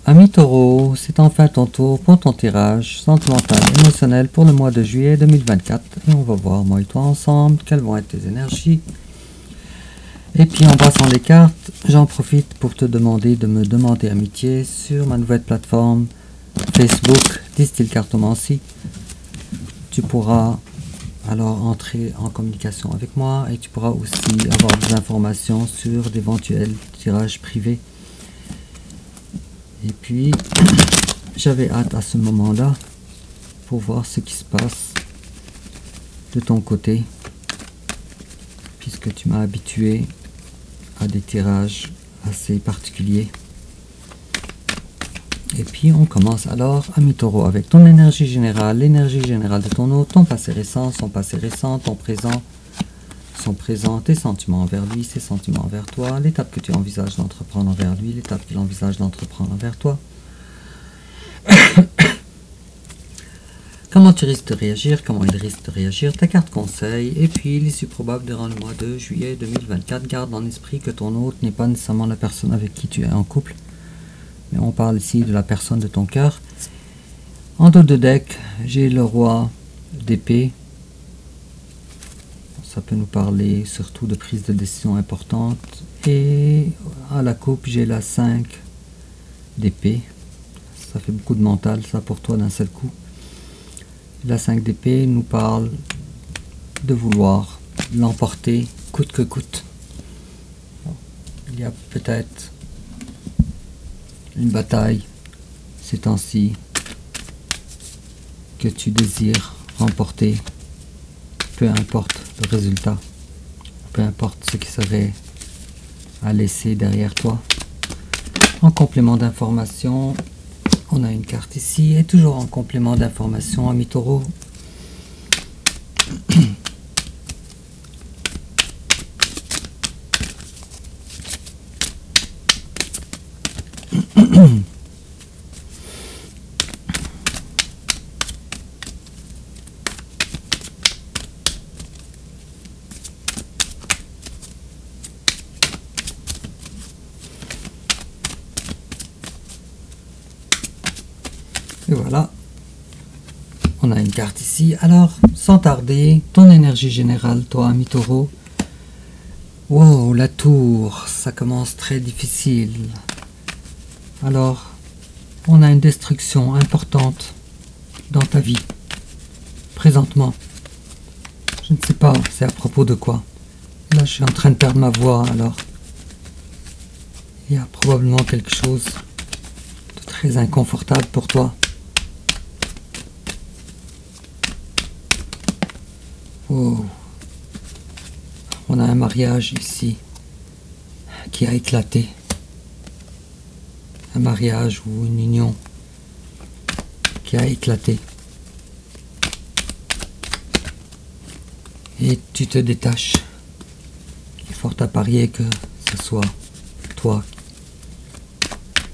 Ami Taureau, c'est enfin ton tour pour ton tirage sentimental émotionnel pour le mois de juillet 2024. Et on va voir, moi et toi ensemble, quelles vont être tes énergies. Et puis en passant les cartes, j'en profite pour te demander de me demander amitié sur ma nouvelle plateforme Facebook Distill Cartomancie. Tu pourras alors entrer en communication avec moi et tu pourras aussi avoir des informations sur d'éventuels tirages privés. Et puis, j'avais hâte à ce moment-là pour voir ce qui se passe de ton côté, puisque tu m'as habitué à des tirages assez particuliers. Et puis, on commence alors, ami Taureau, avec ton énergie générale, l'énergie générale de ton hôte, ton passé récent, son passé récent, ton présent, son présent, tes sentiments envers lui, ses sentiments envers toi, l'étape que tu envisages d'entreprendre envers lui, l'étape qu'il envisage d'entreprendre envers toi. Comment tu risques de réagir, comment il risque de réagir, ta carte conseil, et puis l'issue probable durant le mois de juillet 2024. Garde en esprit que ton hôte n'est pas nécessairement la personne avec qui tu es en couple, mais on parle ici de la personne de ton cœur. En dos de deck, j'ai le roi d'épée. Ça peut nous parler surtout de prise de décision importante. Et à la coupe, j'ai la 5 d'épée. Ça fait beaucoup de mental, ça, pour toi, d'un seul coup. La 5 d'épée nous parle de vouloir l'emporter coûte que coûte. Il y a peut-être une bataille ces temps-ci que tu désires remporter, peu importe le résultat, peu importe ce qui serait à laisser derrière toi. En complément d'information, on a une carte ici, et toujours en complément d'information, ami Taureau. Et voilà, on a une carte ici. Alors, sans tarder, ton énergie générale, toi, ami Taureau. Wow, la tour, ça commence très difficile. Alors, on a une destruction importante dans ta vie, présentement. Je ne sais pas, c'est à propos de quoi. Là, je suis en train de perdre ma voix, alors. Il y a probablement quelque chose de très inconfortable pour toi. Oh. On a un mariage ici qui a éclaté. Un mariage ou une union qui a éclaté. Et tu te détaches. Il est fort à parier que ce soit toi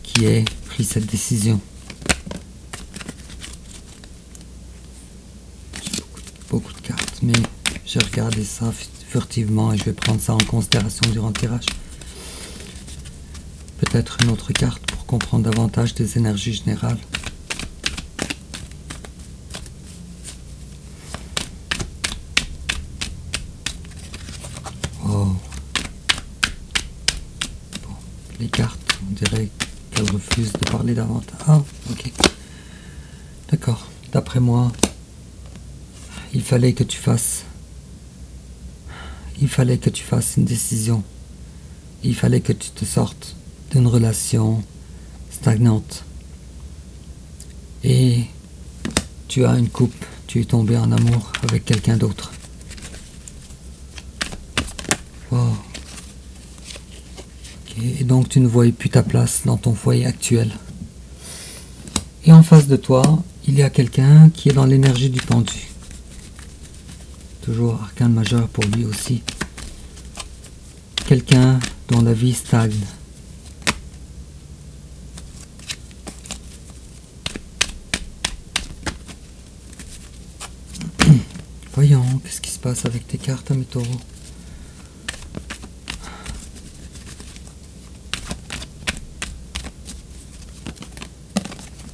qui aies pris cette décision. Beaucoup de cartes, mais j'ai regardé ça furtivement et je vais prendre ça en considération durant le tirage. Peut-être une autre carte pour comprendre davantage des énergies générales. Oh. Bon, les cartes, on dirait qu'elles refusent de parler davantage. Ah, ok. D'accord. D'après moi, il fallait que tu fasses une décision. Il fallait que tu te sortes d'une relation stagnante. Et tu as une coupe, tu es tombé en amour avec quelqu'un d'autre. Wow. Okay. Et donc tu ne voyais plus ta place dans ton foyer actuel. Et en face de toi, il y a quelqu'un qui est dans l'énergie du pendu. Toujours arcane majeur pour lui aussi. Quelqu'un dont la vie stagne. Voyons, qu'est-ce qui se passe avec tes cartes, ami Taureau?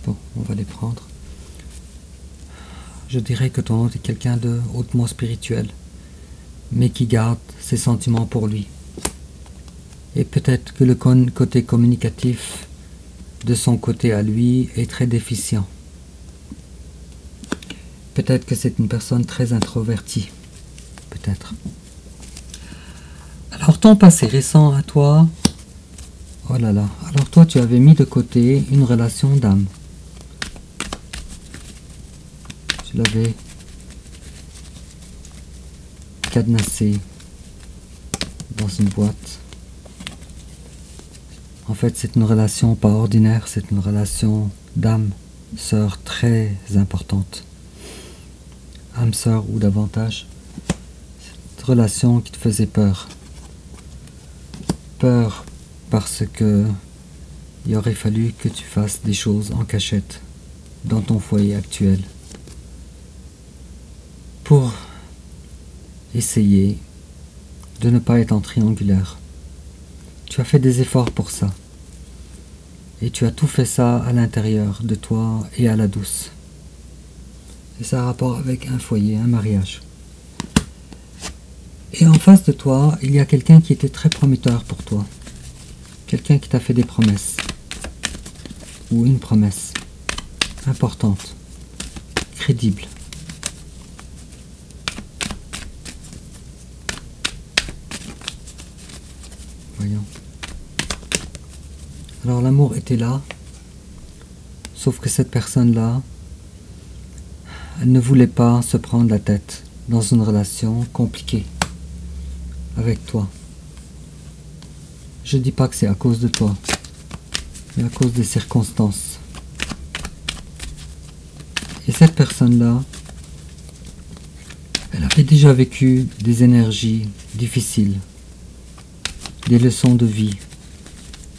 Bon, on va les prendre. Je dirais que ton autre est quelqu'un de hautement spirituel, mais qui garde ses sentiments pour lui. Et peut-être que le côté communicatif de son côté à lui est très déficient. Peut-être que c'est une personne très introvertie. Peut-être. Alors ton passé récent à toi, oh là là, alors toi tu avais mis de côté une relation d'âme. Tu l'avais cadenassé dans une boîte. En fait c'est une relation pas ordinaire, c'est une relation d'âme, sœur très importante. Âme sœur ou davantage. Cette relation qui te faisait peur. Peur parce que il aurait fallu que tu fasses des choses en cachette dans ton foyer actuel pour essayer de ne pas être en triangulaire. Tu as fait des efforts pour ça et tu as tout fait ça à l'intérieur de toi et à la douce. Et ça a rapport avec un foyer, un mariage. Et en face de toi, il y a quelqu'un qui était très prometteur pour toi. Quelqu'un qui t'a fait des promesses. Ou une promesse. Importante. Crédible. Voyons. Alors l'amour était là. Sauf que cette personne-là, elle ne voulait pas se prendre la tête dans une relation compliquée avec toi. Je dis pas que c'est à cause de toi, mais à cause des circonstances. Et cette personne-là, elle avait déjà vécu des énergies difficiles, des leçons de vie,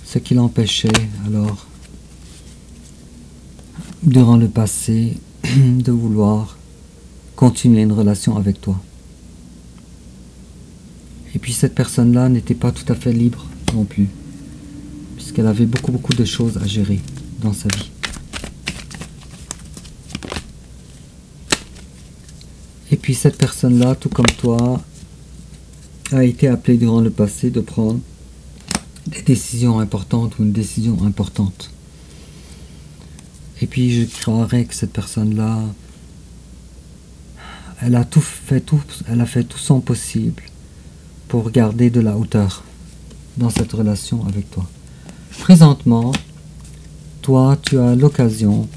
ce qui l'empêchait alors, durant le passé, de vouloir continuer une relation avec toi. Et puis cette personne-là n'était pas tout à fait libre non plus, puisqu'elle avait beaucoup de choses à gérer dans sa vie. Et puis cette personne-là, tout comme toi, a été appelée durant le passé de prendre des décisions importantes ou une décision importante. Et puis je croirais que cette personne-là, elle a fait tout son possible pour garder de la hauteur dans cette relation avec toi. Présentement, toi, tu as l'occasion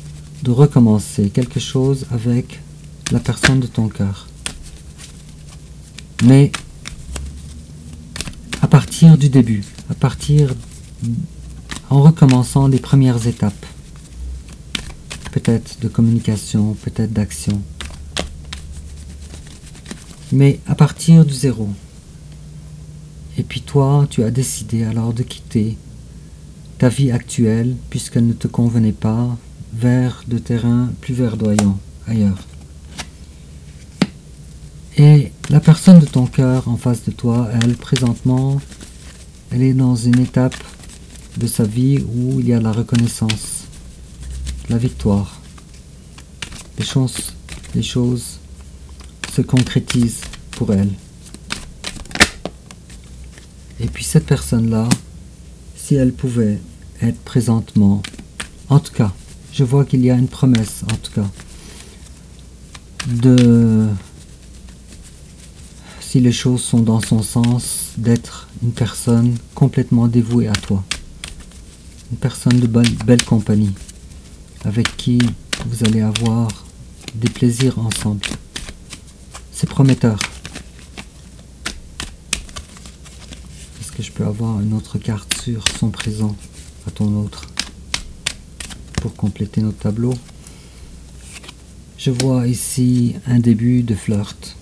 de recommencer quelque chose avec la personne de ton cœur. Mais à partir du début, en recommençant les premières étapes, peut-être de communication, peut-être d'action, mais à partir du zéro. Et puis toi, tu as décidé alors de quitter ta vie actuelle, puisqu'elle ne te convenait pas, vers de terrains plus verdoyants, ailleurs. Et la personne de ton cœur en face de toi, elle, présentement, elle est dans une étape de sa vie où il y a la reconnaissance, la victoire. Les choses se concrétisent pour elle. Et puis cette personne-là, si elle pouvait être présentement, en tout cas, je vois qu'il y a une promesse, en tout cas, si les choses sont dans son sens, d'être une personne complètement dévouée à toi. Une personne de belle compagnie, avec qui vous allez avoir des plaisirs ensemble. C'est prometteur. Est-ce que je peux avoir une autre carte sur son présent à ton autre pour compléter notre tableau? Je vois ici un début de flirt.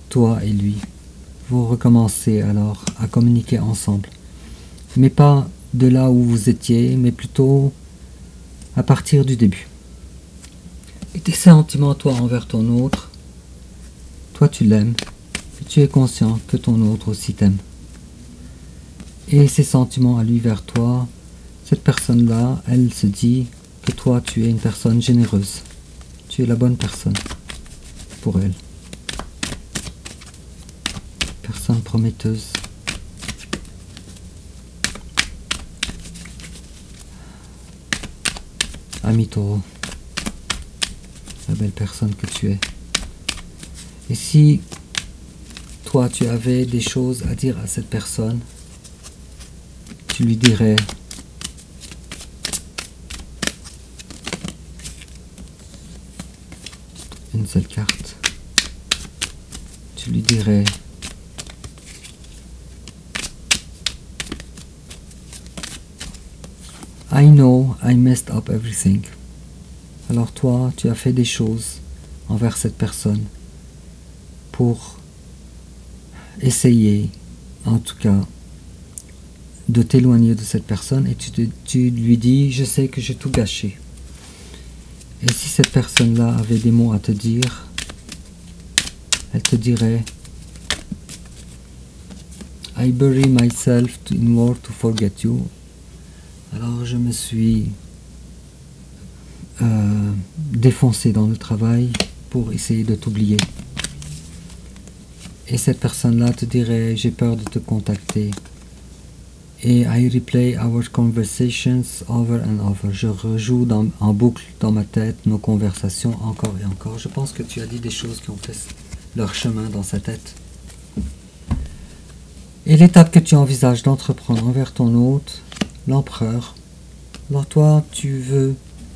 Toi et lui. Vous recommencez alors à communiquer ensemble. Mais pas de là où vous étiez, mais plutôt à partir du début. Et tes sentiments, toi, envers ton autre, toi tu l'aimes, et tu es conscient que ton autre aussi t'aime. Et ses sentiments à lui vers toi, cette personne-là, elle se dit que toi, tu es une personne généreuse. Tu es la bonne personne pour elle. Personne prometteuse. Ami Taureau, la belle personne que tu es. Et si toi, tu avais des choses à dire à cette personne, tu lui dirais: une seule carte. Tu lui dirais: I know I messed up everything. Alors toi, tu as fait des choses envers cette personne pour essayer, en tout cas, de t'éloigner de cette personne, et tu lui dis: je sais que j'ai tout gâché. Et si cette personne-là avait des mots à te dire, elle te dirait: I bury myself in war to forget you. Alors je me suis défoncé dans le travail pour essayer de t'oublier. Et cette personne-là te dirait: j'ai peur de te contacter. Et I replay our conversations over and over. Je rejoue en boucle dans ma tête nos conversations encore et encore. Je pense que tu as dit des choses qui ont fait leur chemin dans sa tête. Et l'étape que tu envisages d'entreprendre envers ton hôte, l'empereur, alors toi, tu veux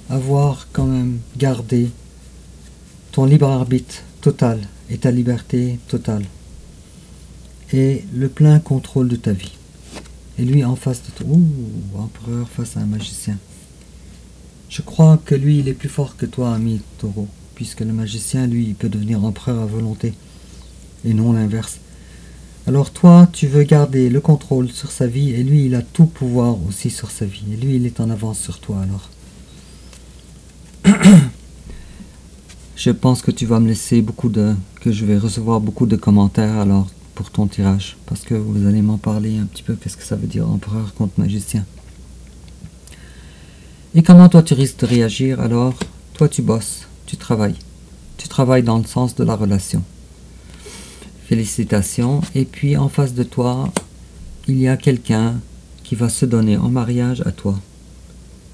avoir quand même gardé ton libre arbitre total et ta liberté totale et le plein contrôle de ta vie. Et lui en face de toi, empereur face à un magicien. Je crois que lui, il est plus fort que toi, ami Taureau, puisque le magicien, lui, il peut devenir empereur à volonté, et non l'inverse. Alors toi, tu veux garder le contrôle sur sa vie, et lui, il a tout pouvoir aussi sur sa vie. Et lui, il est en avance sur toi, alors. Je pense que tu vas me laisser que je vais recevoir beaucoup de commentaires, alors, pour ton tirage, parce que vous allez m'en parler un petit peu, qu'est-ce que ça veut dire empereur contre magicien. Et comment toi tu risques de réagir? Alors, toi tu bosses, tu travailles dans le sens de la relation. Félicitations. Et puis en face de toi, il y a quelqu'un qui va se donner en mariage à toi,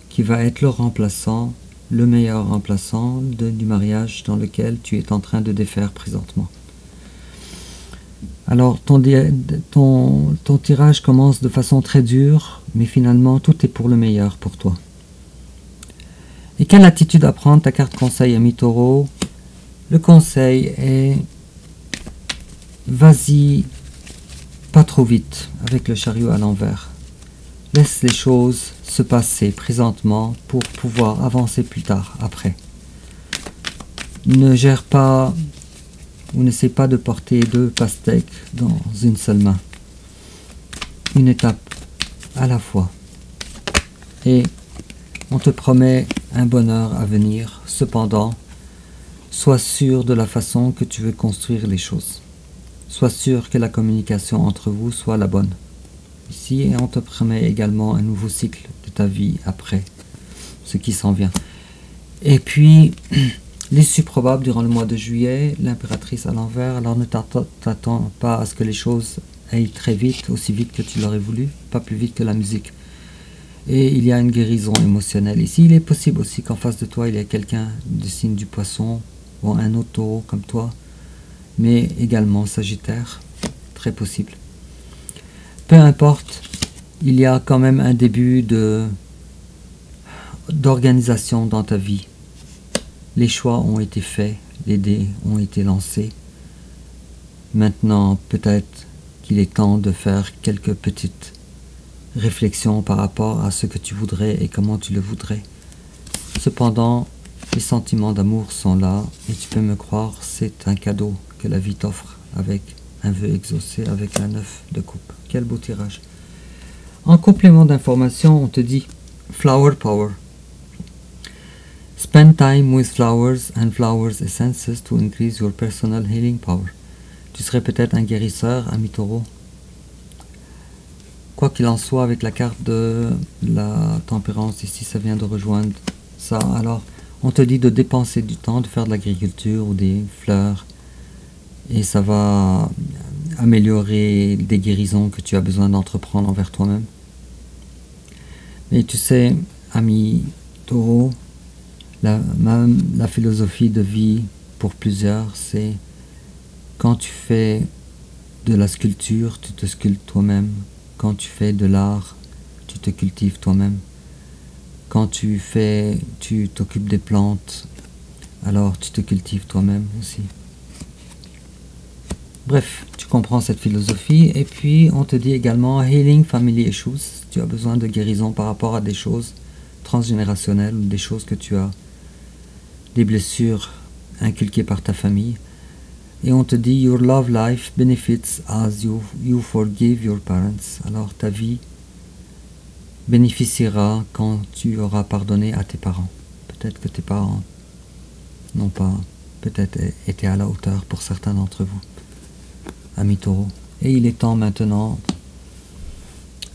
qui va être le remplaçant, le meilleur remplaçant du mariage dans lequel tu es en train de défaire présentement. Alors ton tirage commence de façon très dure, mais finalement tout est pour le meilleur pour toi. Et quelle attitude à prendre? Ta carte conseil, ami Taureau. Le conseil est: vas-y pas trop vite avec le chariot à l'envers. Laisse les choses se passer présentement pour pouvoir avancer plus tard, après. Ne gère pas ou n'essaie pas de porter 2 pastèques dans une seule main. Une étape à la fois. Et on te promet un bonheur à venir. Cependant, sois sûr de la façon que tu veux construire les choses. Sois sûr que la communication entre vous soit la bonne. Ici, on te promet également un nouveau cycle de ta vie après ce qui s'en vient. Et puis, l'issue probable durant le mois de juillet, l'impératrice à l'envers. Alors ne t'attends pas à ce que les choses aillent très vite, aussi vite que tu l'aurais voulu, pas plus vite que la musique. Et il y a une guérison émotionnelle. Ici, il est possible aussi qu'en face de toi, il y ait quelqu'un du signe du poisson, ou un autre taureau comme toi, mais également Sagittaire, très possible. Peu importe, il y a quand même un début d'organisation dans ta vie. Les choix ont été faits, les dés ont été lancés. Maintenant, peut-être qu'il est temps de faire quelques petites réflexions par rapport à ce que tu voudrais et comment tu le voudrais. Cependant, les sentiments d'amour sont là et tu peux me croire, c'est un cadeau que la vie t'offre avec un vœu exaucé, avec un 9 de coupe. Quel beau tirage. En complément d'information, on te dit Flower Power. Spend time with flowers and flowers essences to increase your personal healing power. Tu serais peut-être un guérisseur, ami Taureau. Quoi qu'il en soit, avec la carte de la tempérance, ici ça vient de rejoindre ça. Alors, on te dit de dépenser du temps, de faire de l'agriculture ou des fleurs, et ça va améliorer des guérisons que tu as besoin d'entreprendre envers toi-même. Mais tu sais, ami Taureau, la philosophie de vie pour plusieurs, c'est quand tu fais de la sculpture, tu te sculptes toi-même. Quand tu fais de l'art, tu te cultives toi-même. Quand tu t'occupes des plantes, alors tu te cultives toi-même aussi. Bref, tu comprends cette philosophie. Et puis, on te dit également Healing Family Issues. Tu as besoin de guérison par rapport à des choses transgénérationnelles, des choses que tu as, des blessures inculquées par ta famille. Et on te dit Your love life benefits as you forgive your parents. Alors, ta vie bénéficiera quand tu auras pardonné à tes parents. Peut-être que tes parents n'ont pas peut-être été à la hauteur pour certains d'entre vous, ami Taureau. Et il est temps maintenant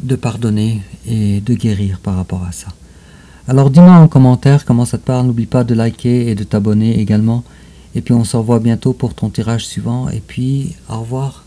de pardonner et de guérir par rapport à ça. Alors dis-moi en commentaire comment ça te parle. N'oublie pas de liker et de t'abonner également. Et puis on se revoit bientôt pour ton tirage suivant. Et puis au revoir.